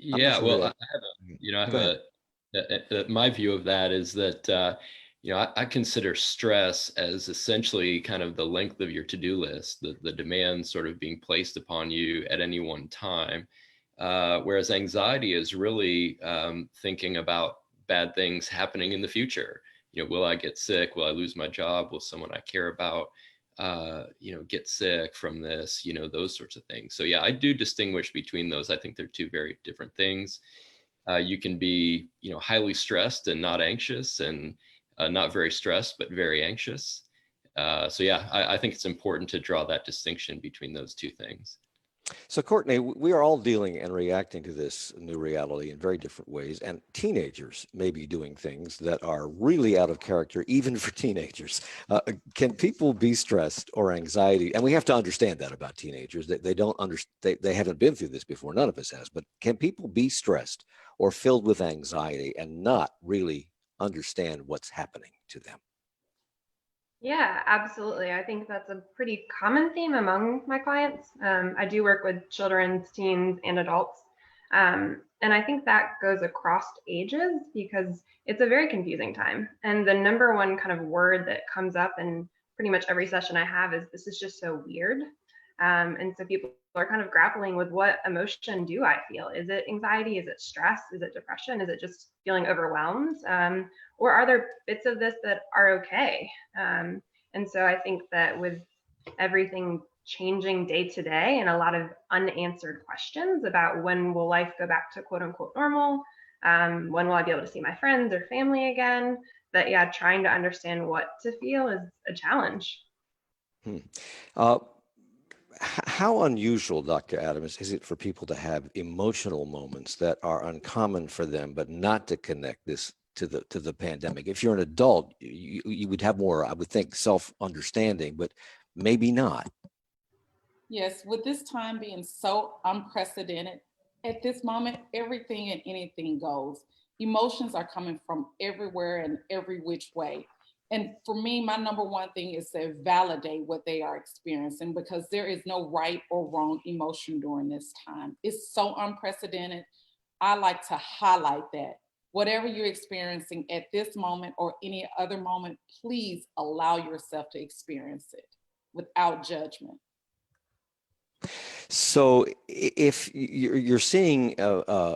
I'm not Yeah, sure who well, that. I Go have ahead. my view of that is that, I consider stress as essentially kind of the length of your to-do list, the demands sort of being placed upon you at any one time. Whereas anxiety is really thinking about bad things happening in the future. Will I get sick? Will I lose my job? Will someone I care about, get sick from this? Those sorts of things. So yeah, I do distinguish between those. I think they're two very different things. You can be, highly stressed and not anxious, and not very stressed but very anxious. So yeah, I think it's important to draw that distinction between those two things. So, Courtney, we are all dealing and reacting to this new reality in very different ways. And teenagers may be doing things that are really out of character, even for teenagers. Can people be stressed or anxiety? And we have to understand that about teenagers. They don't understand, they haven't been through this before. None of us has. But can people be stressed or filled with anxiety and not really understand what's happening to them? Yeah, absolutely. I think that's a pretty common theme among my clients. I do work with children, teens, and adults. And I think that goes across ages because it's a very confusing time. And the number one kind of word that comes up in pretty much every session I have is this is just so weird. And so people are kind of grappling with what emotion do I feel? Is it anxiety? Is it stress? Is it depression? Is it just feeling overwhelmed? Or are there bits of this that are okay? And so I think that with everything changing day to day and a lot of unanswered questions about when will life go back to quote unquote normal, when will I be able to see my friends or family again, that yeah, trying to understand what to feel is a challenge. Hmm. Uh, how unusual, Dr. Adams, is it for people to have emotional moments that are uncommon for them, but not to connect this to the pandemic? If you're an adult, you would have more, I would think, self-understanding, but maybe not. Yes, with this time being so unprecedented, at this moment, everything and anything goes. Emotions are coming from everywhere and every which way. And for me, my number one thing is to validate what they are experiencing because there is no right or wrong emotion during this time. It's so unprecedented. I like to highlight that. Whatever you're experiencing at this moment or any other moment, please allow yourself to experience it without judgment. So if you're seeing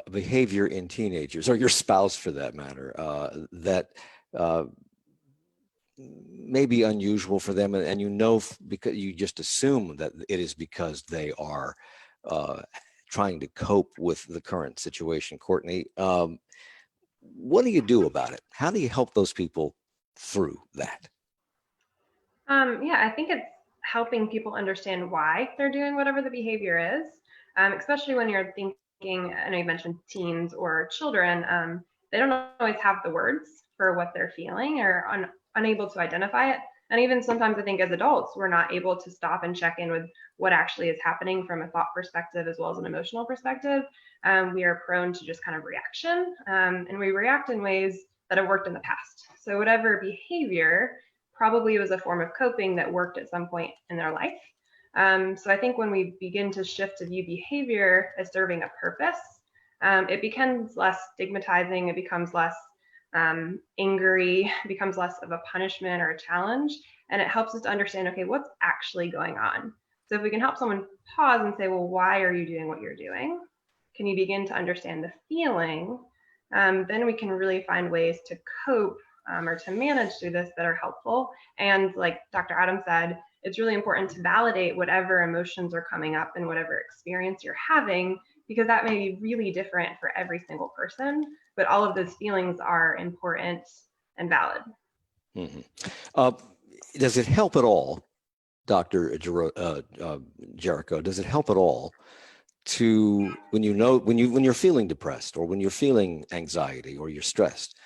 behavior in teenagers or your spouse for that matter, that uh, may be unusual for them, and because you just assume that it is because they are uh, trying to cope with the current situation. Courtney, what do you do about it? How do you help those people through that? Yeah, I think it's helping people understand why they're doing whatever the behavior is, especially when you're thinking, I know you mentioned teens or children, they don't always have the words for what they're feeling or unable to identify it. And even sometimes I think as adults, we're not able to stop and check in with what actually is happening from a thought perspective as well as an emotional perspective. We are prone to just kind of reaction, and we react in ways that have worked in the past. So whatever behavior probably was a form of coping that worked at some point in their life. So I think when we begin to shift to view behavior as serving a purpose, it becomes less stigmatizing, it becomes less angry, it becomes less of a punishment or a challenge, and it helps us to understand, okay, what's actually going on? So if we can help someone pause and say, well, why are you doing what you're doing? Can you begin to understand the feeling? Then we can really find ways to cope or to manage through this that are helpful. And like Dr. Adams said, it's really important to validate whatever emotions are coming up and whatever experience you're having, because that may be really different for every single person, but all of those feelings are important and valid. Mm-hmm. Uh, does it help at all, Dr. Jericho? Does it help at all to when you're feeling depressed or when you're feeling anxiety or you're stressed,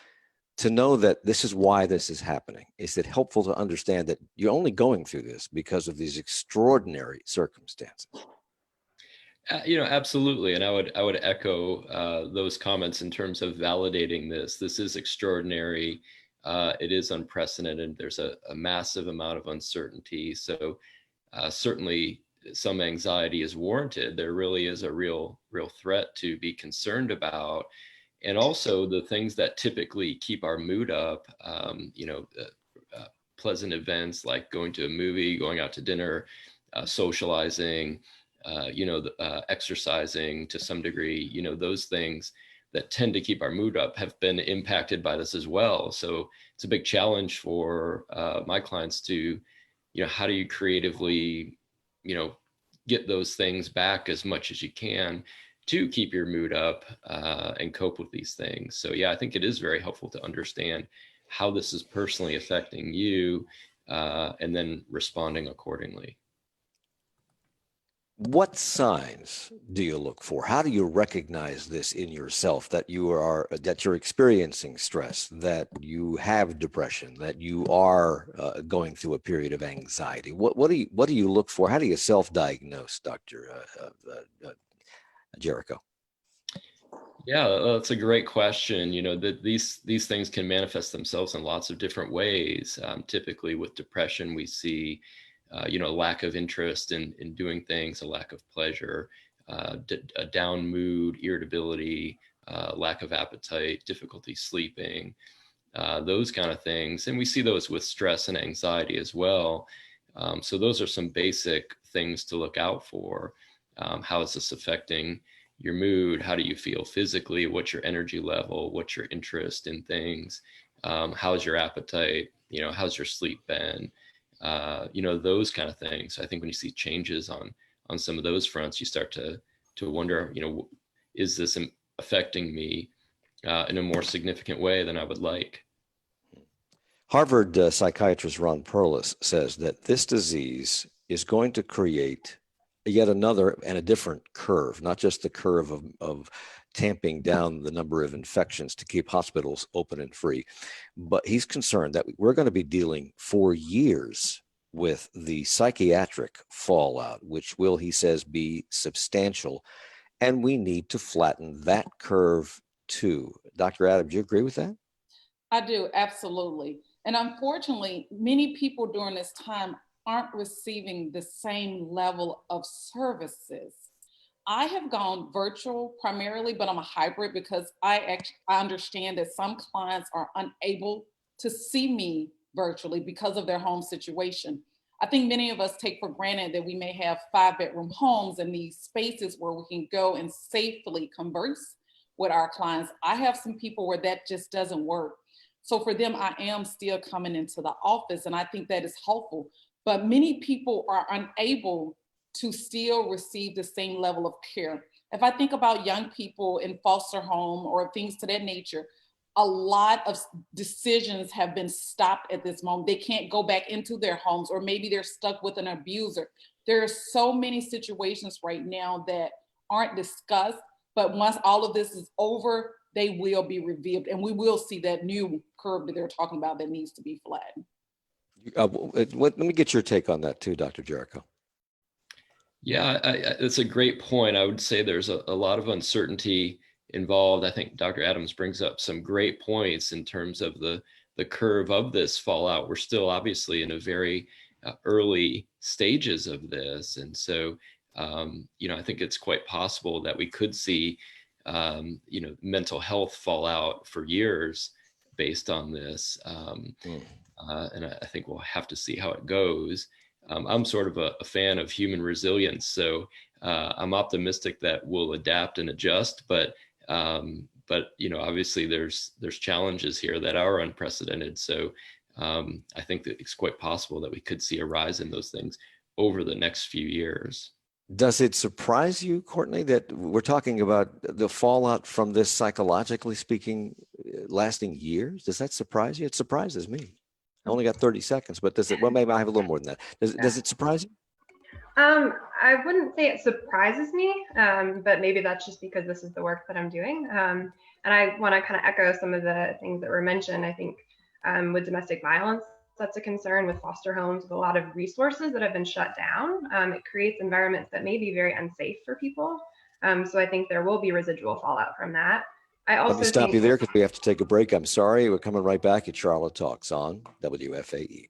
to know that this is why this is happening? Is it helpful to understand that you're only going through this because of these extraordinary circumstances? Absolutely, and I would echo those comments in terms of validating this. This is extraordinary. It is unprecedented. There's a massive amount of uncertainty. So certainly some anxiety is warranted. There really is a real threat to be concerned about. And also the things that typically keep our mood up, pleasant events like going to a movie, going out to dinner, socializing, exercising to some degree, those things that tend to keep our mood up have been impacted by this as well. So it's a big challenge for my clients to, how do you creatively, get those things back as much as you can to keep your mood up and cope with these things. So yeah, I think it is very helpful to understand how this is personally affecting you and then responding accordingly. What signs do you look for? How do you recognize this in yourself, that you're experiencing stress, that you have depression, that you are going through a period of anxiety? What do you look for? How do you self-diagnose, Dr. Jericho? Yeah, that's a great question. These things can manifest themselves in lots of different ways. Typically with depression, we see lack of interest in doing things, a lack of pleasure, a down mood, irritability, lack of appetite, difficulty sleeping, those kind of things. And we see those with stress and anxiety as well. So those are some basic things to look out for. How is this affecting your mood? How do you feel physically? What's your energy level? What's your interest in things? How's your appetite? How's your sleep been? Those kind of things. I think when you see changes on some of those fronts, you start to wonder, is this affecting me in a more significant way than I would like? Harvard psychiatrist Ron Perlis says that this disease is going to create yet another and a different curve, not just the curve of tamping down the number of infections to keep hospitals open and free, but he's concerned that we're going to be dealing for years with the psychiatric fallout, which will, he says, be substantial, and we need to flatten that curve too. Dr. Adam, do you agree with that? I do, absolutely. And unfortunately, many people during this time aren't receiving the same level of services. I have gone virtual primarily, but I'm a hybrid because I understand that some clients are unable to see me virtually because of their home situation. I think many of us take for granted that we may have 5-bedroom homes and these spaces where we can go and safely converse with our clients. I have some people where that just doesn't work. So for them, I am still coming into the office, and I think that is helpful. But many people are unable to still receive the same level of care. If I think about young people in foster home or things to that nature, a lot of decisions have been stopped at this moment. They can't go back into their homes, or maybe they're stuck with an abuser. There are so many situations right now that aren't discussed, but once all of this is over, they will be revealed, and we will see that new curve that they're talking about that needs to be flattened. Let me get your take on that too, Dr. Jericho. Yeah, it's a great point. I would say there's a lot of uncertainty involved. I think Dr. Adams brings up some great points in terms of the curve of this fallout. We're still obviously in a very early stages of this. And so, I think it's quite possible that we could see, mental health fallout for years based on this. And I think we'll have to see how it goes. I'm sort of a fan of human resilience, so I'm optimistic that we'll adapt and adjust. But obviously there's challenges here that are unprecedented. So I think that it's quite possible that we could see a rise in those things over the next few years. Does it surprise you, Courtney, that we're talking about the fallout from this, psychologically speaking, lasting years? Does that surprise you? It surprises me. I only got 30 seconds, but does it? Well, maybe I have a little more than that. Does it surprise you? I wouldn't say it surprises me, but maybe that's just because this is the work that I'm doing. And I want to kind of echo some of the things that were mentioned. I think with domestic violence, that's a concern. With foster homes, with a lot of resources that have been shut down, it creates environments that may be very unsafe for people. So I think there will be residual fallout from that. I also Let me stop you there because we have to take a break. I'm sorry. We're coming right back at Charlotte Talks on WFAE.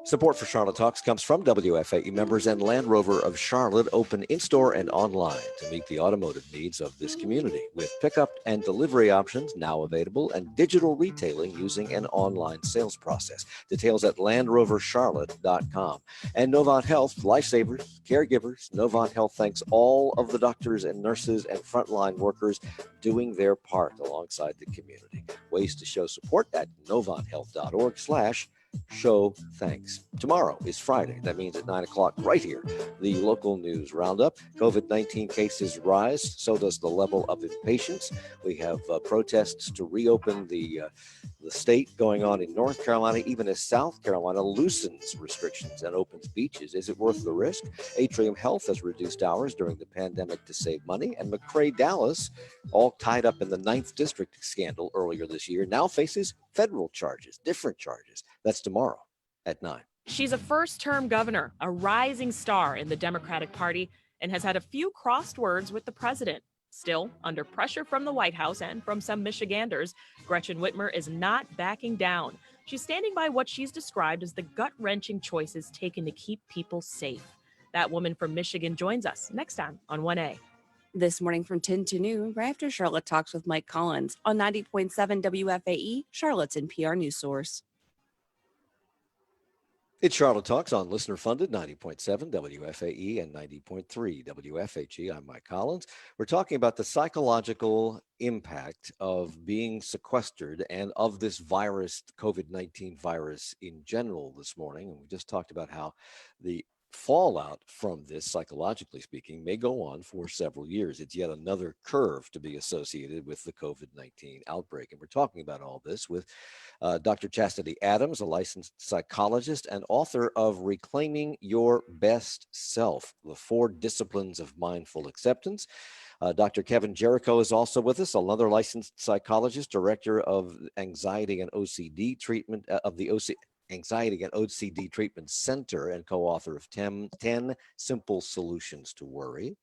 Support for Charlotte Talks comes from WFAE members and Land Rover of Charlotte, open in-store and online to meet the automotive needs of this community, with pickup and delivery options now available and digital retailing using an online sales process. Details at LandRoverCharlotte.com. And Novant Health, lifesavers, caregivers. Novant Health thanks all of the doctors and nurses and frontline workers doing their part alongside the community. Ways to show support at NovantHealth.org/show thanks. Tomorrow is Friday. That means at 9 o'clock right here, the local news roundup. COVID-19 cases rise. So does the level of impatience. We have protests to reopen the state going on in North Carolina, even as South Carolina loosens restrictions and opens beaches. Is it worth the risk? Atrium Health has reduced hours during the pandemic to save money. And McRae Dallas, all tied up in the 9th District scandal earlier this year, now faces federal charges, different charges. That's tomorrow at 9. She's a first-term governor, a rising star in the Democratic Party, and has had a few crossed words with the president. Still, under pressure from the White House and from some Michiganders, Gretchen Whitmer is not backing down. She's standing by what she's described as the gut-wrenching choices taken to keep people safe. That woman from Michigan joins us next time on 1A. This morning from 10 to noon, right after Charlotte Talks with Mike Collins on 90.7 WFAE, Charlotte's NPR news source. It's Charlotte Talks on listener-funded 90.7 WFAE and 90.3 WFHE. I'm Mike Collins. We're talking about the psychological impact of being sequestered and of this virus, COVID-19 virus in general this morning. And we just talked about how the fallout from this, psychologically speaking, may go on for several years. It's yet another curve to be associated with the COVID-19 outbreak. And we're talking about all this with Dr. Chastity Adams, a licensed psychologist and author of Reclaiming Your Best Self, the 4 Disciplines of Mindful Acceptance. Dr. Kevin Jericho is also with us, another licensed psychologist, director of anxiety and OCD treatment of the Anxiety and OCD Treatment Center, and co-author of 10 Simple Solutions to Worry.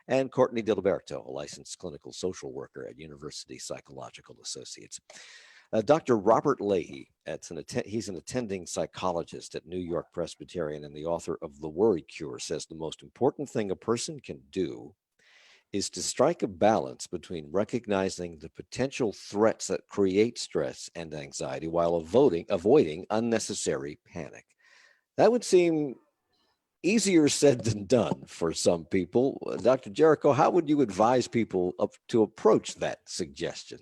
And Courtney Diliberto, a licensed clinical social worker at University Psychological Associates. Dr. Robert Leahy, he's an attending psychologist at New York Presbyterian and the author of The Worry Cure, says the most important thing a person can do is to strike a balance between recognizing the potential threats that create stress and anxiety while avoiding unnecessary panic. That would seem easier said than done for some people. Dr. Jericho, how would you advise people to approach that suggestion?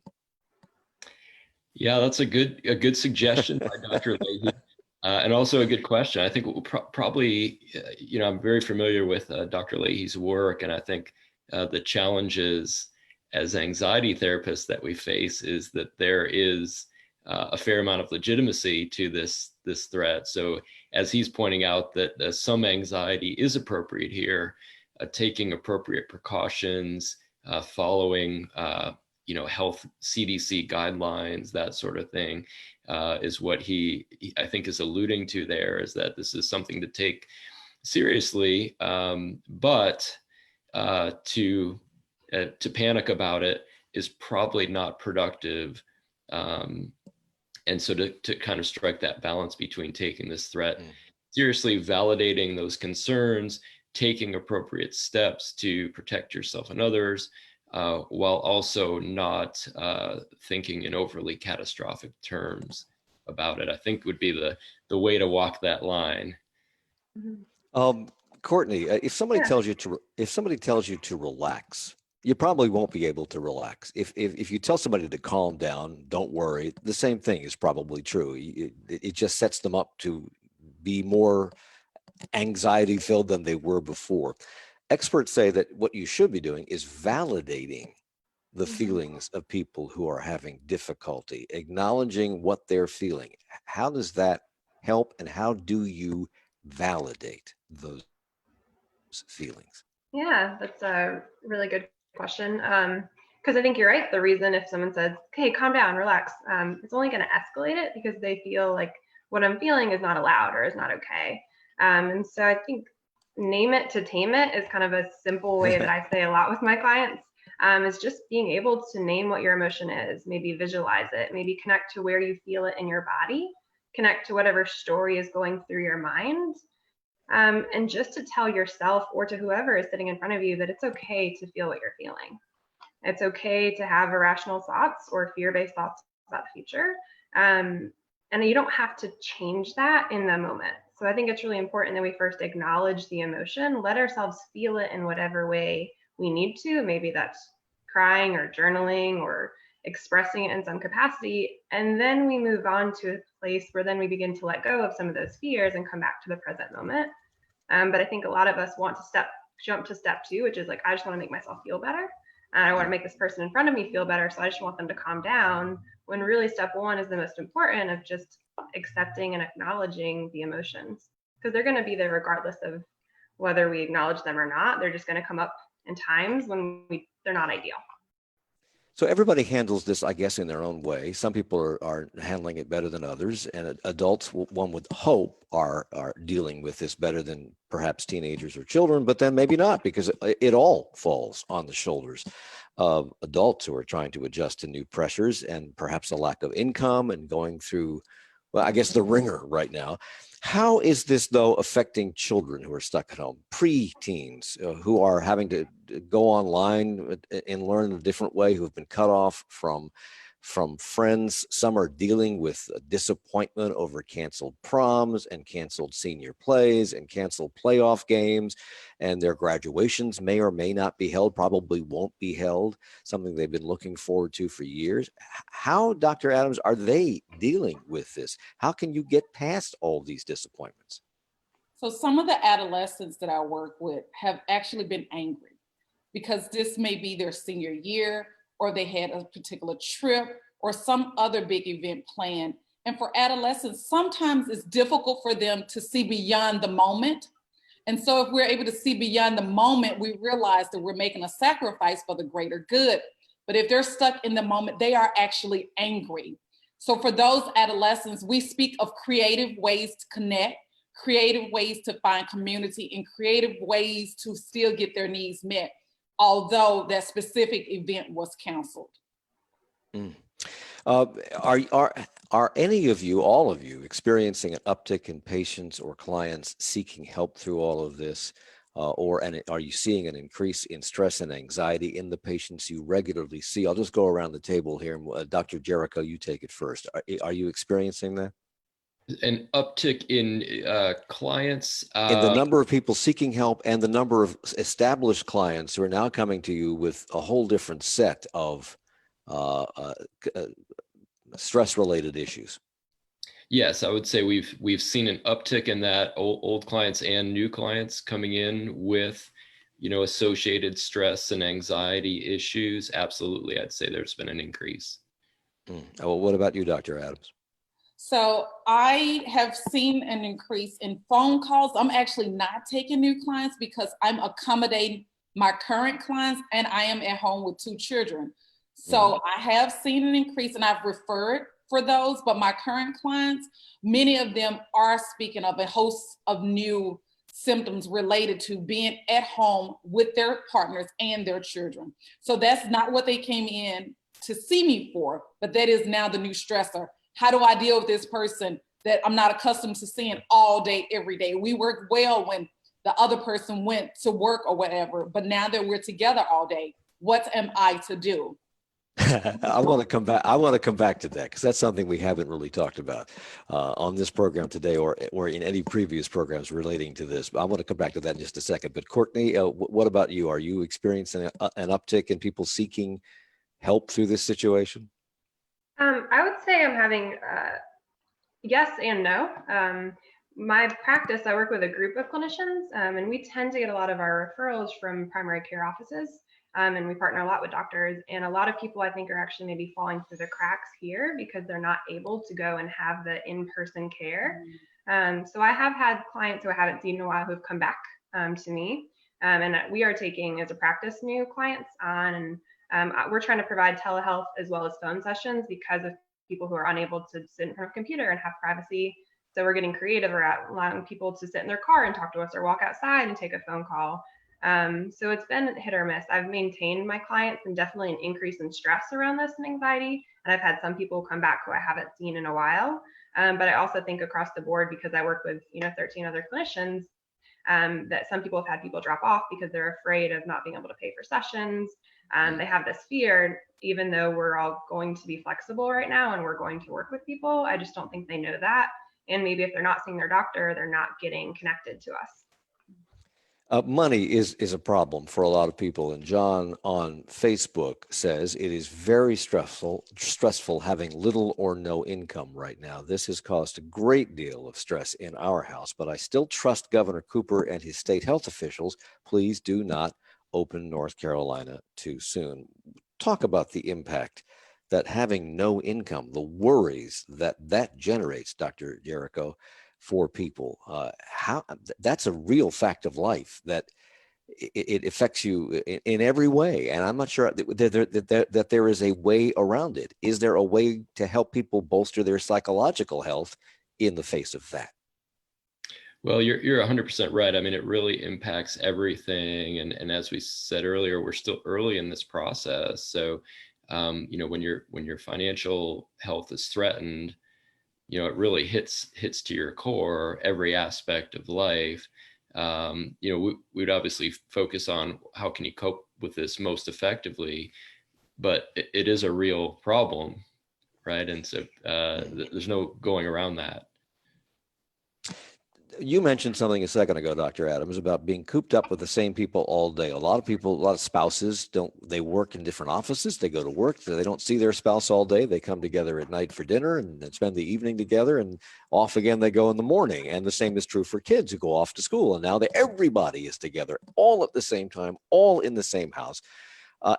Yeah, that's a good suggestion by Dr. Leahy, and also a good question. I think probably, I'm very familiar with Dr. Leahy's work, and I think the challenges as anxiety therapists that we face is that there is a fair amount of legitimacy to this threat. So as he's pointing out that some anxiety is appropriate here, taking appropriate precautions, following health CDC guidelines, that sort of thing, is what he I think is alluding to there, is that this is something to take seriously, but to panic about it is probably not productive. And so to kind of strike that balance between taking this threat seriously, validating those concerns, taking appropriate steps to protect yourself and others, while also not thinking in overly catastrophic terms about it, I think would be the way to walk that line. Courtney, if somebody tells you to relax, you probably won't be able to relax. If you tell somebody to calm down, don't worry, the same thing is probably true. It just sets them up to be more anxiety filled than they were before. Experts say that what you should be doing is validating the feelings of people who are having difficulty, acknowledging what they're feeling. How does that help, and how do you validate those feelings? Yeah, that's a really good question. Because I think you're right. The reason if someone says, okay, calm down, relax, it's only going to escalate it because they feel like what I'm feeling is not allowed or is not okay. And so I think name it to tame it is kind of a simple way that I say a lot with my clients, is just being able to name what your emotion is, maybe visualize it, maybe connect to where you feel it in your body connect to whatever story is going through your mind. And just to tell yourself or to whoever is sitting in front of you that it's okay to feel what you're feeling. It's okay to have irrational thoughts or fear-based thoughts about the future. And you don't have to change that in the moment. So I think it's really important that we first acknowledge the emotion, let ourselves feel it in whatever way we need to. Maybe that's crying or journaling or expressing it in some capacity. And then we move on to a place where then we begin to let go of some of those fears and come back to the present moment. But I think a lot of us want to jump to step two, which is like, I just want to make myself feel better. And I want to make this person in front of me feel better. So I just want them to calm down, when really step one is the most important, of just accepting and acknowledging the emotions, because they're going to be there regardless of whether we acknowledge them or not. They're just going to come up in times when they're not ideal. So everybody handles this, I guess, in their own way. Some people are handling it better than others, and adults, one would hope, are dealing with this better than perhaps teenagers or children, but then maybe not, because it all falls on the shoulders of adults who are trying to adjust to new pressures and perhaps a lack of income and going through, well, I guess, the ringer right now. How is this, though, affecting children who are stuck at home, pre-teens who are having to go online and learn in a different way, who have been cut off from friends? Some are dealing with disappointment over canceled proms and canceled senior plays and canceled playoff games, and their graduations may or may not be held, probably won't be held, something they've been looking forward to for years. How, Dr. Adams, are they dealing with this? How can you get past all these disappointments? So some of the adolescents that I work with have actually been angry because this may be their senior year, or they had a particular trip or some other big event planned. And for adolescents, sometimes it's difficult for them to see beyond the moment. And so if we're able to see beyond the moment, we realize that we're making a sacrifice for the greater good. But if they're stuck in the moment, they are actually angry. So for those adolescents, we speak of creative ways to connect, creative ways to find community, and creative ways to still get their needs met, although that specific event was canceled. Mm. Are any of you, all of you, experiencing an uptick in patients or clients seeking help through all of this? And are you seeing an increase in stress and anxiety in the patients you regularly see? I'll just go around the table here. Dr. Jericho, you take it first. Are you experiencing that? An uptick in clients? In the number of people seeking help and the number of established clients who are now coming to you with a whole different set of stress-related issues. Yes, I would say we've seen an uptick in that, old clients and new clients coming in with, associated stress and anxiety issues. Absolutely, I'd say there's been an increase. Well, what about you, Dr. Adams? So I have seen an increase in phone calls. I'm actually not taking new clients because I'm accommodating my current clients, and I am at home with 2 children. So I have seen an increase, and I've referred for those, but my current clients, many of them are speaking of a host of new symptoms related to being at home with their partners and their children. So that's not what they came in to see me for, but that is now the new stressor. How do I deal with this person that I'm not accustomed to seeing all day, every day? We worked well when the other person went to work or whatever, but now that we're together all day, what am I to do? I want to come back. I want to come back to that because that's something we haven't really talked about on this program today, or in any previous programs relating to this. But I want to come back to that in just a second. But Courtney, what about you? Are you experiencing an uptick in people seeking help through this situation? I would say I'm having yes and no. My practice, I work with a group of clinicians, and we tend to get a lot of our referrals from primary care offices. And we partner a lot with doctors, and a lot of people I think are actually maybe falling through the cracks here because they're not able to go and have the in-person care. So I have had clients who I haven't seen in a while who've come back to me, and we are taking as a practice new clients on, and we're trying to provide telehealth as well as phone sessions because of people who are unable to sit in front of a computer and have privacy. So we're getting creative around allowing people to sit in their car and talk to us, or walk outside and take a phone call. So it's been hit or miss. I've maintained my clients, and definitely an increase in stress around this and anxiety. And I've had some people come back who I haven't seen in a while. But I also think across the board, because I work with 13 other clinicians, that some people have had people drop off because they're afraid of not being able to pay for sessions. They have this fear, even though we're all going to be flexible right now and we're going to work with people. I just don't think they know that. And maybe if they're not seeing their doctor, they're not getting connected to us. Money is a problem for a lot of people, and John on Facebook says it is very stressful having little or no income right now. This has caused a great deal of stress in our house, but I still trust Governor Cooper and his state health officials. Please do not open North Carolina too soon. Talk about the impact that having no income, the worries that generates, Dr. Jericho, for people. How that's a real fact of life, that it affects you in every way. And I'm not sure that there is a way around it. Is there a way to help people bolster their psychological health in the face of that? Well, you're 100% right. I mean, it really impacts everything. And as we said earlier, we're still early in this process. So, when your financial health is threatened, it really hits to your core, every aspect of life. We'd obviously focus on how can you cope with this most effectively, but it is a real problem, right? And so there's no going around that. You mentioned something a second ago, Dr. Adams, about being cooped up with the same people all day. A lot of spouses they work in different offices. They go to work, so they don't see their spouse all day. They come together at night for dinner and then spend the evening together, and off again they go in the morning. And the same is true for kids who go off to school. And now everybody is together all at the same time, all in the same house.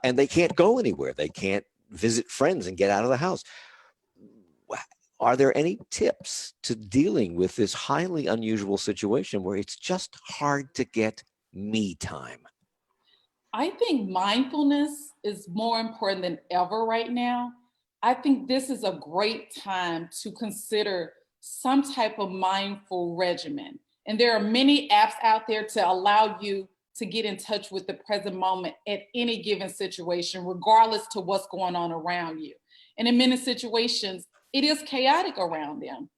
And they can't go anywhere. They can't visit friends and get out of the house. Are there any tips to dealing with this highly unusual situation where it's just hard to get me time? I think mindfulness is more important than ever right now. I think this is a great time to consider some type of mindful regimen. And there are many apps out there to allow you to get in touch with the present moment at any given situation, regardless to what's going on around you. And in many situations, it is chaotic around them.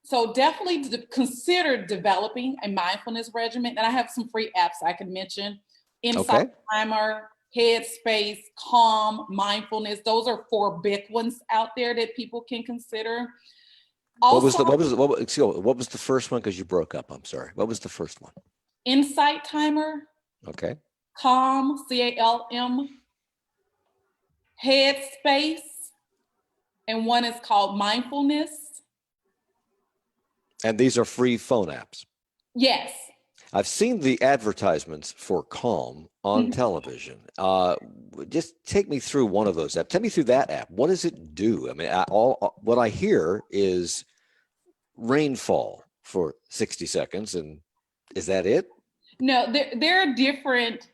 So definitely consider developing a mindfulness regimen. And I have some free apps I can mention. Insight Timer, Headspace, Calm, Mindfulness. Those are 4 big ones out there that people can consider. Also, what was the first one? Because you broke up. I'm sorry. What was the first one? Insight Timer. Okay. Calm, CALM. Headspace. And one is called Mindfulness. And these are free phone apps? Yes. I've seen the advertisements for Calm on television. Just take me through one of those apps. Take me through that app. What does it do? I mean, what I hear is rainfall for 60 seconds. And is that it? No, there are different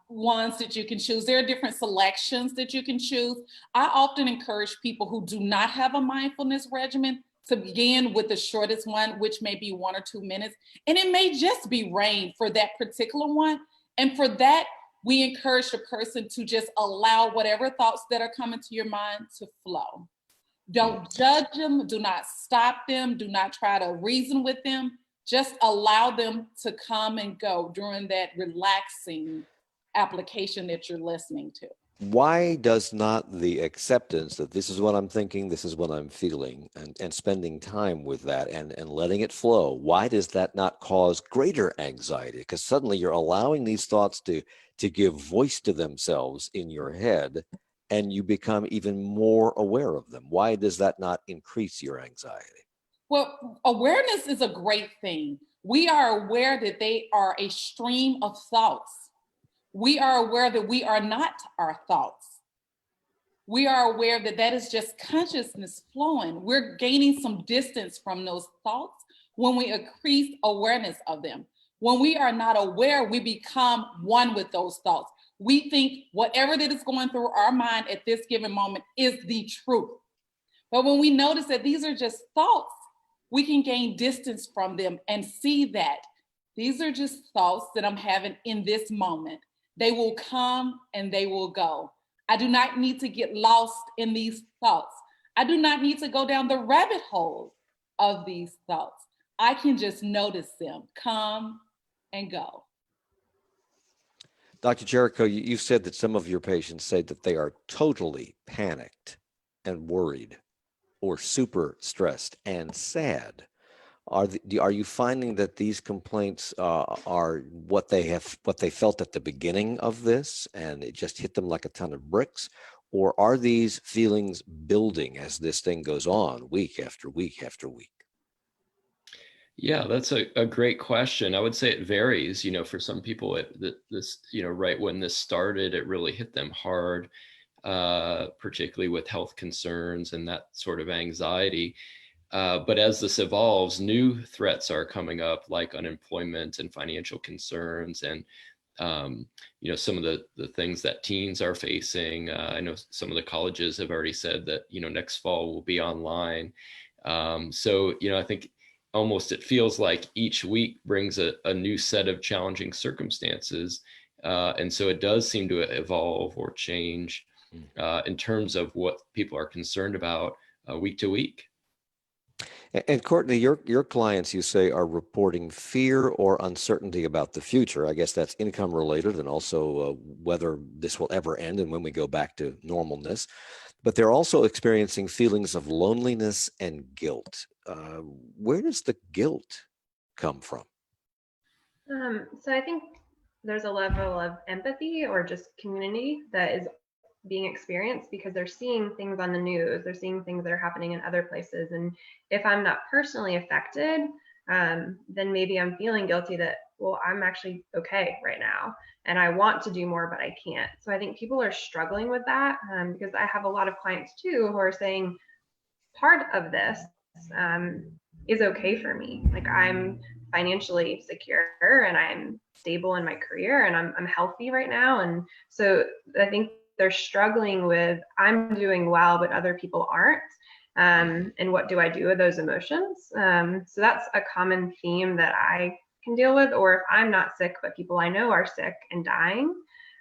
ones that you can choose. There are different selections that you can choose. I often encourage people who do not have a mindfulness regimen to begin with the shortest one, which may be 1 or 2 minutes. And it may just be rain for that particular one. And for that, we encourage the person to just allow whatever thoughts that are coming to your mind to flow. Don't judge them, do not stop them, do not try to reason with them. Just allow them to come and go during that relaxing application that you're listening to. Why does not the acceptance that this is what I'm thinking, this is what I'm feeling, and spending time with that and letting it flow, why does that not cause greater anxiety? Because suddenly you're allowing these thoughts to give voice to themselves in your head, and you become even more aware of them. Why does that not increase your anxiety? Well, awareness is a great thing. We are aware that they are a stream of thoughts. We are aware that we are not our thoughts. We are aware that that is just consciousness flowing. We're gaining some distance from those thoughts when we increase awareness of them. When we are not aware, we become one with those thoughts. We think whatever that is going through our mind at this given moment is the truth. But when we notice that these are just thoughts, we can gain distance from them and see that these are just thoughts that I'm having in this moment. They will come and they will go. I do not need to get lost in these thoughts. I do not need to go down the rabbit hole of these thoughts. I can just notice them come and go. Dr. Jericho, you've said that some of your patients say that they are totally panicked and worried or super stressed and sad. Are you finding that these complaints are what they felt at the beginning of this and it just hit them like a ton of bricks? Or are these feelings building as this thing goes on week after week after week? Yeah, that's a great question. I would say it varies. For some people, right when this started, it really hit them hard, particularly with health concerns and that sort of anxiety. But as this evolves, new threats are coming up, like unemployment and financial concerns, and some of the things that teens are facing. I know some of the colleges have already said that next fall will be online. So I think almost it feels like each week brings a new set of challenging circumstances, and so it does seem to evolve or change in terms of what people are concerned about week to week. And Courtney, your clients, you say, are reporting fear or uncertainty about the future. I guess that's income related and also whether this will ever end and when we go back to normalness. But they're also experiencing feelings of loneliness and guilt. Where does the guilt come from? So I think there's a level of empathy or just community that is being experienced because they're seeing things on the news, they're seeing things that are happening in other places. And if I'm not personally affected, then maybe I'm feeling guilty that, well, I'm actually okay right now and I want to do more, but I can't. So I think people are struggling with that because I have a lot of clients too who are saying part of this is okay for me. Like I'm financially secure and I'm stable in my career and I'm healthy right now. And so I think they're struggling with, I'm doing well, but other people aren't. And what do I do with those emotions? So that's a common theme that I can deal with, or if I'm not sick, but people I know are sick and dying.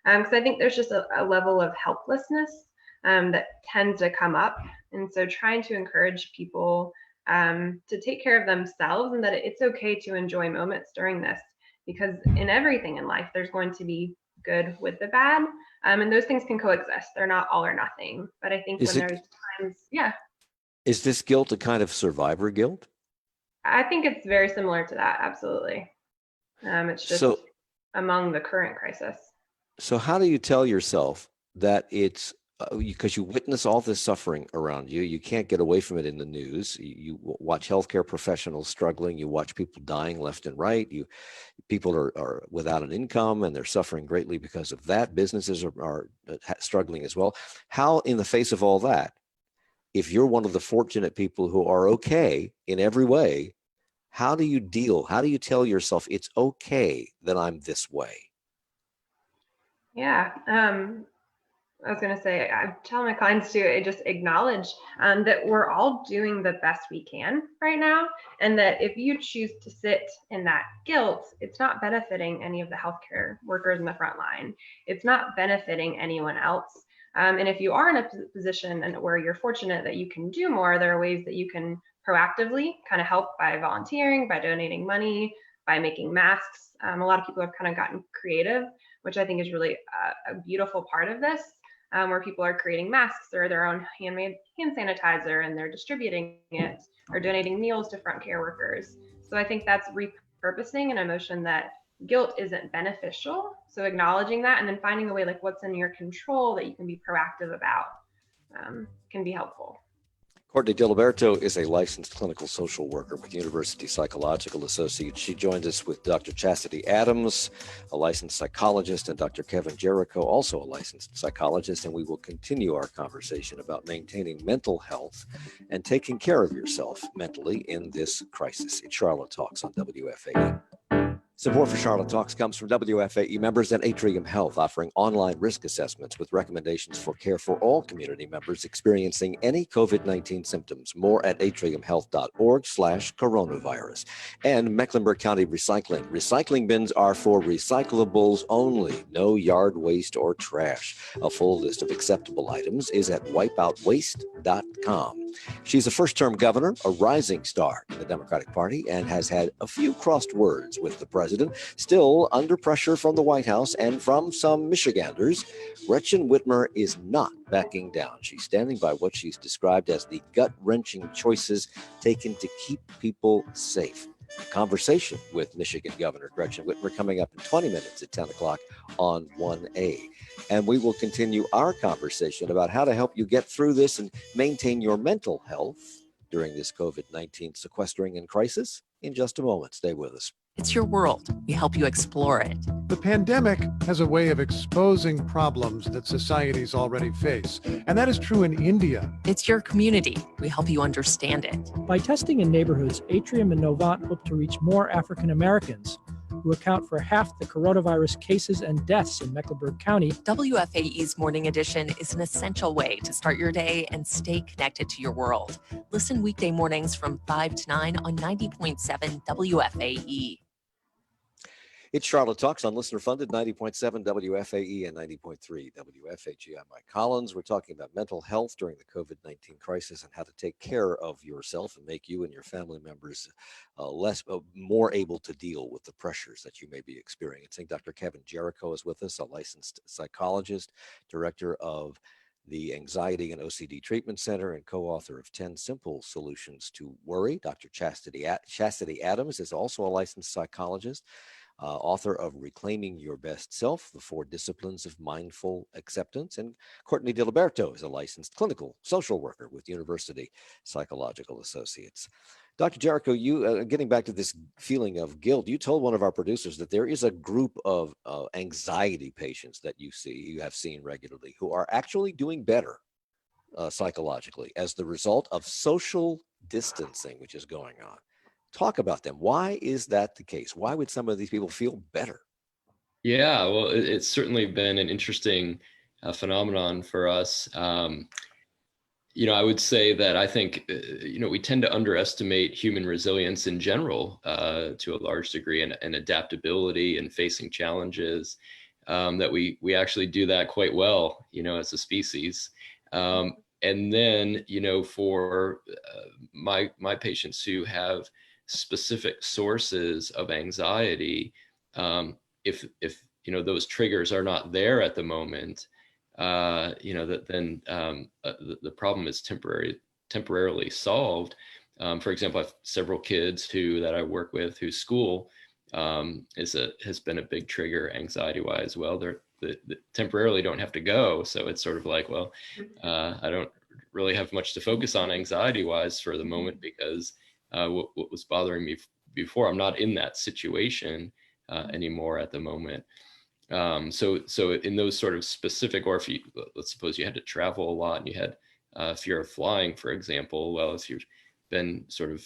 Because I think there's just a level of helplessness that tends to come up. And so trying to encourage people to take care of themselves and that it's okay to enjoy moments during this, because in everything in life, there's going to be good with the bad. And those things can coexist. They're not all or nothing. But I think there's times, yeah. Is this guilt a kind of survivor guilt? I think it's very similar to that. Absolutely. It's just among the current crisis. So how do you tell yourself that it's because you witness all this suffering around you, you can't get away from it in the news. You watch healthcare professionals struggling, you watch people dying left and right. People are without an income and they're suffering greatly because of that. Businesses are struggling as well. How, in the face of all that, if you're one of the fortunate people who are okay in every way, how do you tell yourself it's okay that I'm this way? Yeah. I was going to say, I tell my clients to just acknowledge that we're all doing the best we can right now. And that if you choose to sit in that guilt, it's not benefiting any of the healthcare workers in the front line. It's not benefiting anyone else. And if you are in a position and where you're fortunate that you can do more, there are ways that you can proactively kind of help by volunteering, by donating money, by making masks. A lot of people have kind of gotten creative, which I think is really a beautiful part of this. Where people are creating masks or their own handmade hand sanitizer and they're distributing it or donating meals to front care workers. So I think that's repurposing an emotion that guilt isn't beneficial. So acknowledging that and then finding a way like what's in your control that you can be proactive about can be helpful. Courtney Diliberto is a licensed clinical social worker with University Psychological Associates. She joined us with Dr. Chastity Adams, a licensed psychologist, and Dr. Kevin Jericho, also a licensed psychologist, and we will continue our conversation about maintaining mental health and taking care of yourself mentally in this crisis. It's Charlotte Talks on WFAE. Support for Charlotte Talks comes from WFAE members and Atrium Health, offering online risk assessments with recommendations for care for all community members experiencing any COVID-19 symptoms. More at atriumhealth.org/coronavirus. And Mecklenburg County Recycling. Recycling bins are for recyclables only, no yard waste or trash. A full list of acceptable items is at wipeoutwaste.com. She's a first-term governor, a rising star in the Democratic Party, and has had a few crossed words with the president. Still under pressure from the White House and from some Michiganders, Gretchen Whitmer is not backing down. She's standing by what she's described as the gut-wrenching choices taken to keep people safe. A conversation with Michigan Governor Gretchen Whitmer coming up in 20 minutes at 10 o'clock on 1A. And we will continue our conversation about how to help you get through this and maintain your mental health during this COVID-19 sequestering and crisis in just a moment. Stay with us. It's your world. We help you explore it. The pandemic has a way of exposing problems that societies already face, and that is true in India. It's your community. We help you understand it. By testing in neighborhoods, Atrium and Novant hope to reach more African Americans, who account for half the coronavirus cases and deaths in Mecklenburg County. WFAE's Morning Edition is an essential way to start your day and stay connected to your world. Listen weekday mornings from 5 to 9 on 90.7 WFAE. It's Charlotte Talks on listener-funded 90.7 WFAE and 90.3 WFAG. I'm Mike Collins. We're talking about mental health during the COVID-19 crisis and how to take care of yourself and make you and your family members more able to deal with the pressures that you may be experiencing. Dr. Kevin Jericho is with us, a licensed psychologist, director of the Anxiety and OCD Treatment Center, and co-author of 10 Simple Solutions to Worry. Dr. Chastity Adams is also a licensed psychologist. Author of Reclaiming Your Best Self, The 4 Disciplines of Mindful Acceptance. And Courtney DiLiberto is a licensed clinical social worker with University Psychological Associates. Dr. Jericho, you getting back to this feeling of guilt, you told one of our producers that there is a group of anxiety patients that you have seen regularly who are actually doing better psychologically as the result of social distancing, which is going on. Talk about them. Why is that the case? Why would some of these people feel better? Yeah, well, it's certainly been an interesting phenomenon for us. I would say that I think, we tend to underestimate human resilience in general to a large degree, and adaptability and facing challenges, that we actually do that quite well, as a species. And then, for my patients who have specific sources of anxiety, if those triggers are not there at the moment, the problem is temporarily solved. For example, I have several kids that I work with whose school has been a big trigger anxiety-wise. Well, they temporarily don't have to go, so it's sort of like, well, I don't really have much to focus on anxiety-wise for the moment, because what was bothering me before, I'm not in that situation anymore at the moment. So in those sort of specific, or if let's suppose you had to travel a lot and you had fear of flying, for example, well, if you've been sort of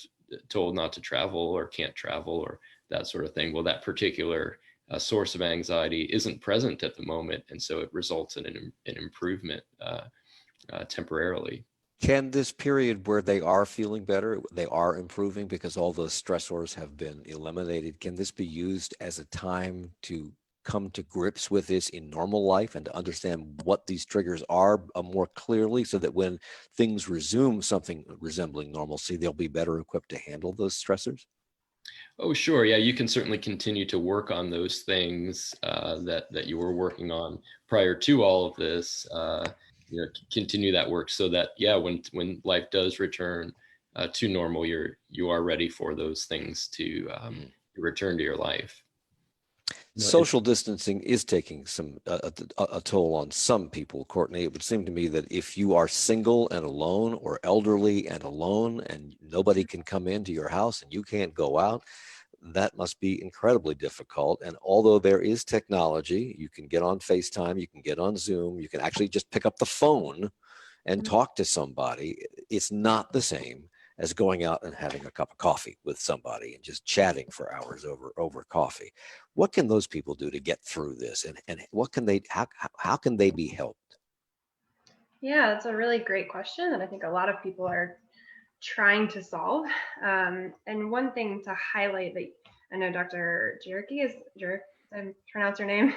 told not to travel or can't travel or that sort of thing, well, that particular source of anxiety isn't present at the moment. And so it results in an improvement temporarily. Can this period where they are feeling better, they are improving because all those stressors have been eliminated, can this be used as a time to come to grips with this in normal life and to understand what these triggers are more clearly, so that when things resume something resembling normalcy, they'll be better equipped to handle those stressors? Oh, sure. Yeah, you can certainly continue to work on those things that you were working on prior to all of this. Continue that work so that, when life does return to normal, you are ready for those things to return to your life. Social distancing is taking a toll on some people, Courtney. It would seem to me that if you are single and alone, or elderly and alone, and nobody can come into your house and you can't go out, that must be incredibly difficult. And although there is technology, you can get on FaceTime, you can get on Zoom, you can actually just pick up the phone and talk to somebody. It's not the same as going out and having a cup of coffee with somebody and just chatting for hours over coffee. What can those people do to get through this, and what can how can they be helped? Yeah, that's a really great question that I think a lot of people are trying to solve. And one thing to highlight that I know Dr. I pronounce your name?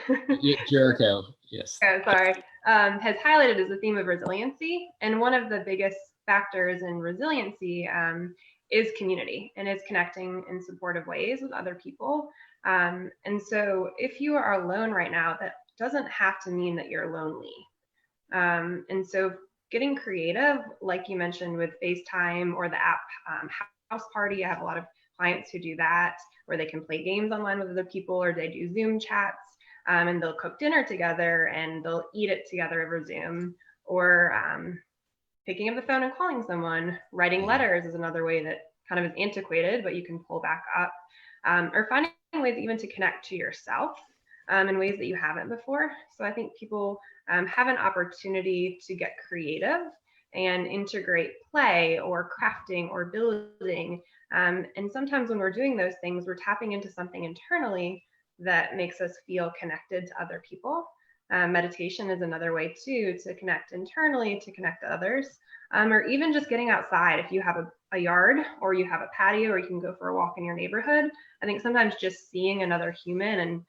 Jericho, yes. Oh, sorry. Has highlighted is the theme of resiliency. And one of the biggest factors in resiliency is community and is connecting in supportive ways with other people. And so if you are alone right now, that doesn't have to mean that you're lonely. And so getting creative, like you mentioned with FaceTime or the app House Party, I have a lot of clients who do that, where they can play games online with other people, or they do Zoom chats, and they'll cook dinner together and they'll eat it together over Zoom, or picking up the phone and calling someone. Writing letters is another way that kind of is antiquated, but you can pull back up, or finding ways even to connect to yourself in ways that you haven't before. So I think people have an opportunity to get creative and integrate play or crafting or building. And sometimes when we're doing those things, we're tapping into something internally that makes us feel connected to other people. Meditation is another way too, to connect internally, to connect to others, or even just getting outside. If you have a yard, or you have a patio, or you can go for a walk in your neighborhood, I think sometimes just seeing another human and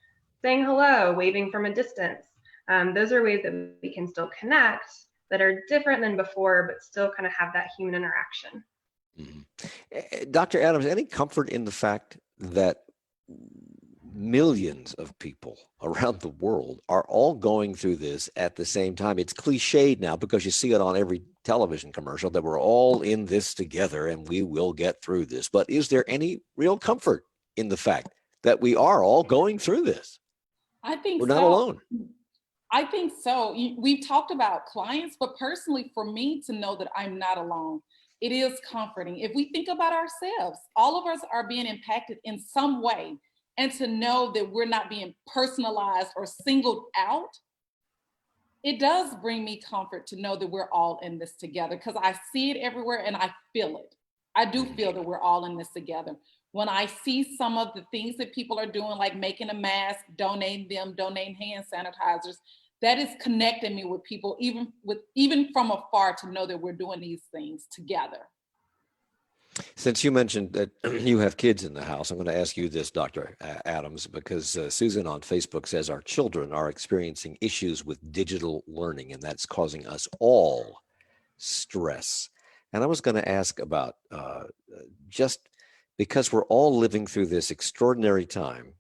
saying hello, waving from a distance, those are ways that we can still connect that are different than before, but still kind of have that human interaction. Dr. Adams, any comfort in the fact that millions of people around the world are all going through this at the same time? It's cliched now because you see it on every television commercial that we're all in this together and we will get through this. But is there any real comfort in the fact that we are all going through this? I think we're not so. alone. I think so. We've talked about clients, but personally for me to know that I'm not alone, it is comforting. If we think about ourselves, all of us are being impacted in some way. And to know that we're not being personalized or singled out, it does bring me comfort to know that we're all in this together, because I see it everywhere and I feel it. I do feel that we're all in this together. When I see some of the things that people are doing, like making a mask, donating hand sanitizers, that is connecting me with people, even from afar, to know that we're doing these things together. Since you mentioned that you have kids in the house, I'm going to ask you this, Dr. Adams, because Susan on Facebook says our children are experiencing issues with digital learning, and that's causing us all stress. And I was going to ask about just because we're all living through this extraordinary time,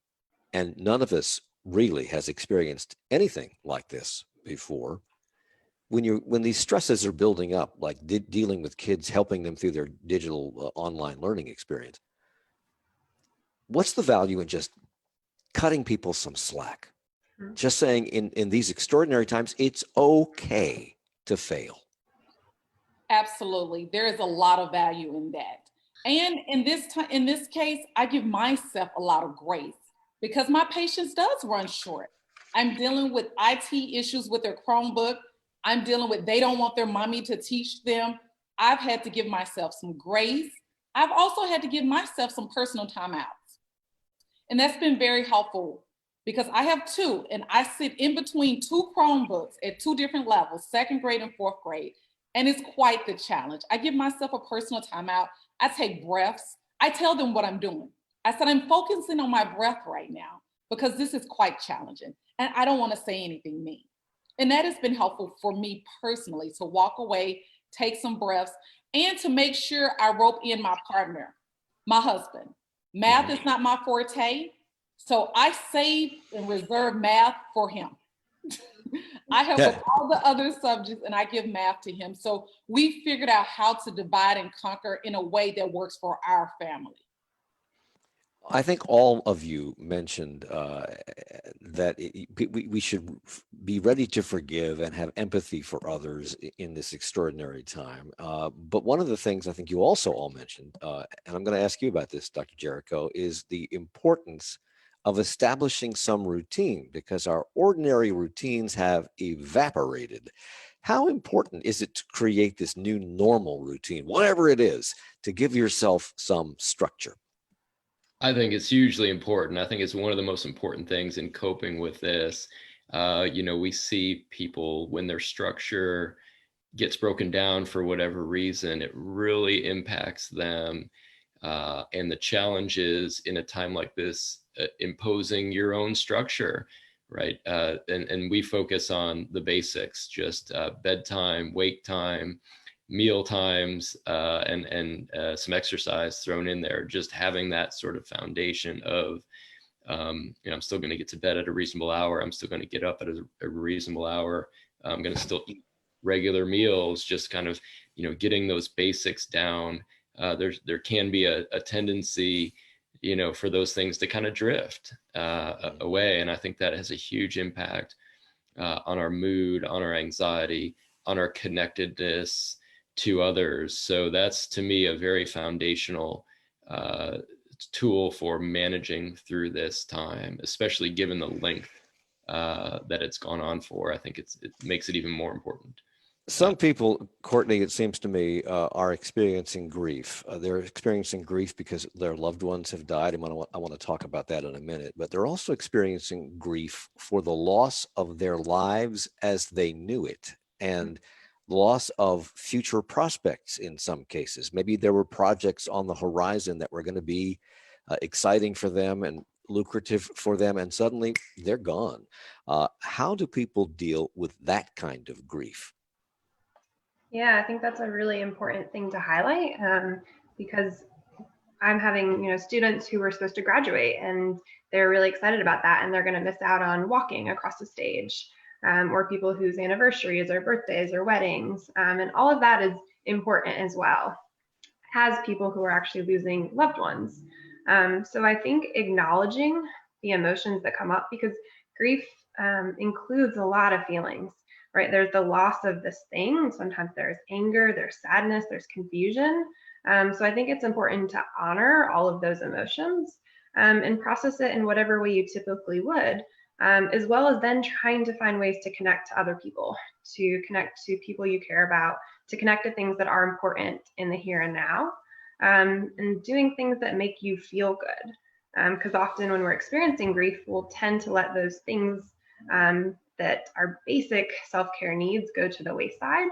and none of us really has experienced anything like this before. When these stresses are building up, like dealing with kids, helping them through their digital online learning experience, what's the value in just cutting people some slack? Just saying in these extraordinary times, it's okay to fail. Absolutely. There is a lot of value in that. And in this case, I give myself a lot of grace because my patience does run short. I'm dealing with IT issues with their Chromebook. I'm dealing with, they don't want their mommy to teach them. I've had to give myself some grace. I've also had to give myself some personal timeouts. And that's been very helpful because I have two, and I sit in between two Chromebooks at two different levels, 2nd grade and 4th grade. And it's quite the challenge. I give myself a personal timeout. I take breaths. I tell them what I'm doing. I said, I'm focusing on my breath right now because this is quite challenging. And I don't want to say anything mean. And that has been helpful for me personally, to walk away, take some breaths, and to make sure I rope in my partner, my husband. Math is not my forte, so I save and reserve math for him. I help with all the other subjects and I give math to him. So we figured out how to divide and conquer in a way that works for our family. I think all of you mentioned that we should be ready to forgive and have empathy for others in this extraordinary time. But one of the things I think you also all mentioned, and I'm going to ask you about this, Dr. Jericho, is the importance of establishing some routine, because our ordinary routines have evaporated. How important is it to create this new normal routine, whatever it is, to give yourself some structure? I think it's hugely important. I think it's one of the most important things in coping with this. We see people when their structure gets broken down for whatever reason, it really impacts them. And the challenge is in a time like this, imposing your own structure, right? And we focus on the basics, just bedtime, wake time, meal times and some exercise thrown in there, just having that sort of foundation of, I'm still going to get to bed at a reasonable hour. I'm still going to get up at a reasonable hour. I'm going to still eat regular meals, just kind of, getting those basics down. There can be a tendency, for those things to kind of drift away. And I think that has a huge impact on our mood, on our anxiety, on our connectedness to others. So that's, to me, a very foundational tool for managing through this time, especially given the length that it's gone on for. I think it makes it even more important. Some people, Courtney, it seems to me, are experiencing grief. They're experiencing grief because their loved ones have died. And I want to talk about that in a minute, but they're also experiencing grief for the loss of their lives as they knew it, and loss of future prospects in some cases. Maybe there were projects on the horizon that were going to be exciting for them and lucrative for them, and suddenly they're gone. How do people deal with that kind of grief? Yeah, I think that's a really important thing to highlight, because I'm having, students who were supposed to graduate and they're really excited about that, and they're going to miss out on walking across the stage, or people whose anniversaries or birthdays or weddings, and all of that is important as well as people who are actually losing loved ones. So I think acknowledging the emotions that come up, because grief includes a lot of feelings, right? There's the loss of this thing. Sometimes there's anger, there's sadness, there's confusion. So I think it's important to honor all of those emotions, and process it in whatever way you typically would, as well as then trying to find ways to connect to other people, to connect to people you care about, to connect to things that are important in the here and now, and doing things that make you feel good. Because often when we're experiencing grief, we'll tend to let those things that are basic self-care needs go to the wayside,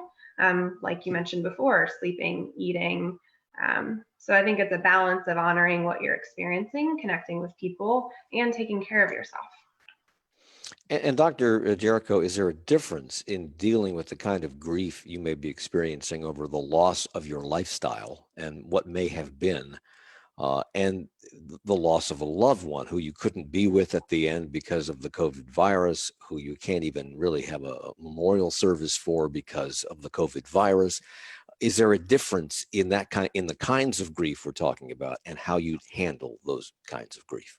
like you mentioned before, sleeping, eating. So I think it's a balance of honoring what you're experiencing, connecting with people, and taking care of yourself. And Dr. Jericho, is there a difference in dealing with the kind of grief you may be experiencing over the loss of your lifestyle and what may have been, and the loss of a loved one who you couldn't be with at the end because of the COVID virus, who you can't even really have a memorial service for because of the COVID virus? Is there a difference in the kinds of grief we're talking about and how you handle those kinds of grief?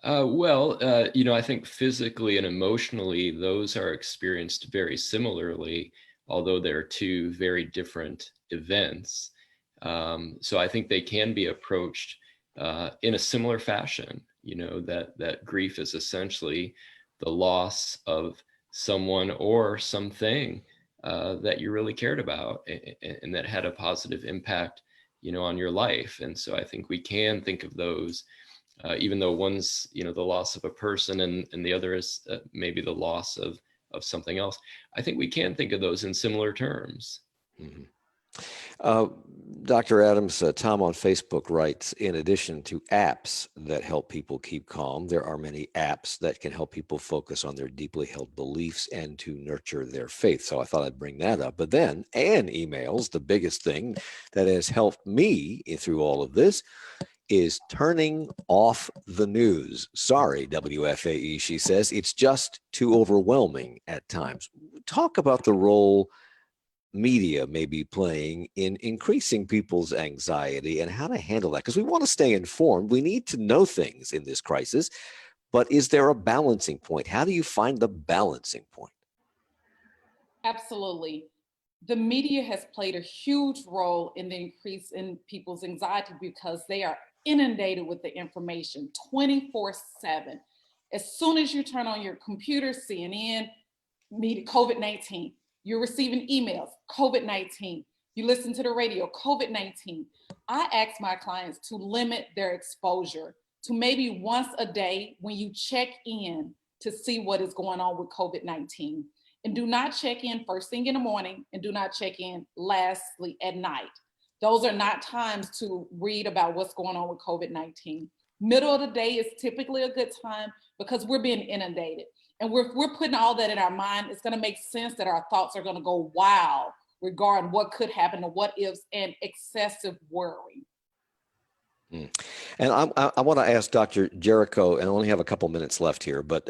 I think physically and emotionally, those are experienced very similarly, although they're two very different events. So I think they can be approached in a similar fashion. That grief is essentially the loss of someone or something that you really cared about and that had a positive impact, on your life. And so I think we can think of those, even though one's, the loss of a person and the other is maybe the loss of something else. I think we can think of those in similar terms. Mm-hmm. Dr. Adams, Tom on Facebook writes, in addition to apps that help people keep calm, there are many apps that can help people focus on their deeply held beliefs and to nurture their faith. So I thought I'd bring that up. But then, and emails, the biggest thing that has helped me through all of this is turning off the news. Sorry, WFAE, she says, it's just too overwhelming at times. Talk about the role media may be playing in increasing people's anxiety and how to handle that, because we want to stay informed. We need to know things in this crisis, but is there a balancing point? How do you find the balancing point? Absolutely. The media has played a huge role in the increase in people's anxiety because they are inundated with the information 24/7. As soon as you turn on your computer, CNN, media, COVID-19. You're receiving emails, COVID-19. You listen to the radio, COVID-19. I ask my clients to limit their exposure to maybe once a day when you check in to see what is going on with COVID-19. And do not check in first thing in the morning and do not check in lastly at night. Those are not times to read about what's going on with COVID-19. Middle of the day is typically a good time because we're being inundated. And we're putting all that in our mind. It's going to make sense that our thoughts are going to go wild regarding what could happen, or what ifs, and excessive worry. And I want to ask Dr. Jericho, and I only have a couple minutes left here, but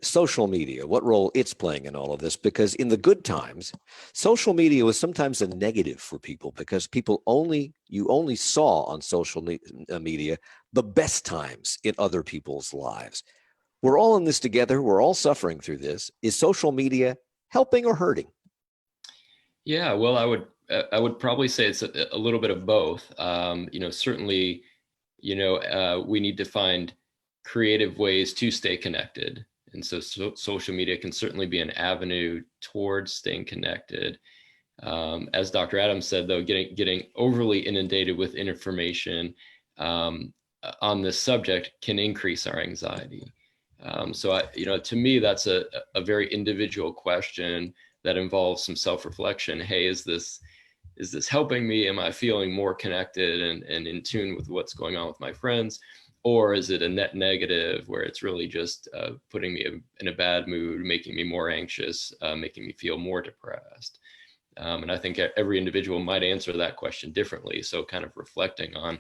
social media, what role it's playing in all of this? Because in the good times, social media was sometimes a negative for people, because you only saw on social media the best times in other people's lives. We're all in this together. We're all suffering through this. Is social media helping or hurting? Yeah, well, I would probably say it's a little bit of both. Certainly, we need to find creative ways to stay connected. And so social media can certainly be an avenue towards staying connected. As Dr. Adams said, though, getting overly inundated with information on this subject can increase our anxiety. To me, that's a very individual question that involves some self-reflection. Hey, is this helping me? Am I feeling more connected and in tune with what's going on with my friends? Or is it a net negative where it's really just putting me in a bad mood, making me more anxious, making me feel more depressed? And I think every individual might answer that question differently. So kind of reflecting on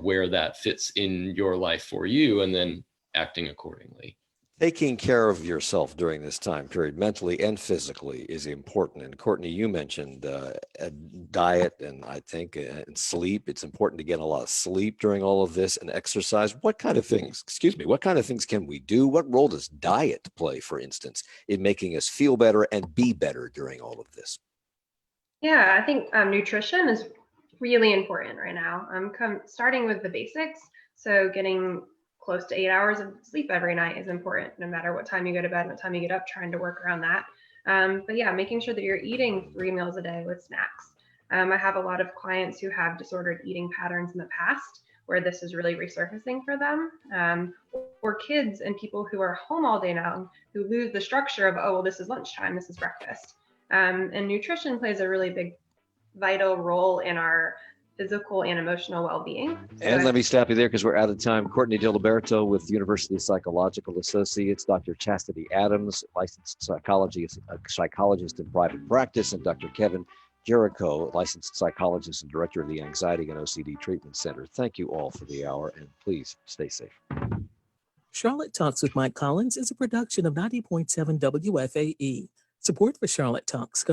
where that fits in your life for you, and then acting accordingly. Taking care of yourself during this time period, mentally and physically, is important. And Courtney, you mentioned diet, and I think and sleep. It's important to get a lot of sleep during all of this, and exercise. What kind of things can we do? What role does diet play, for instance, in making us feel better and be better during all of this? Yeah, I think nutrition is really important right now. Starting with the basics. So getting close to 8 hours of sleep every night is important, no matter what time you go to bed, what time you get up, trying to work around that. But yeah, making sure that you're eating 3 meals a day with snacks. I have a lot of clients who have disordered eating patterns in the past, where this is really resurfacing for them. Or kids and people who are home all day now, who lose the structure of, oh, well, this is lunchtime, this is breakfast. And nutrition plays a really big, vital role in our physical and emotional well-being. And let me stop you there, because we're out of time. Courtney Diliberto with University Psychological Associates, Dr. Chastity Adams, licensed psychologist in private practice, and Dr. Kevin Jericho, licensed psychologist and director of the Anxiety and OCD Treatment Center. Thank you all for the hour, and please stay safe. Charlotte Talks with Mike Collins is a production of 90.7 WFAE. Support for Charlotte Talks comes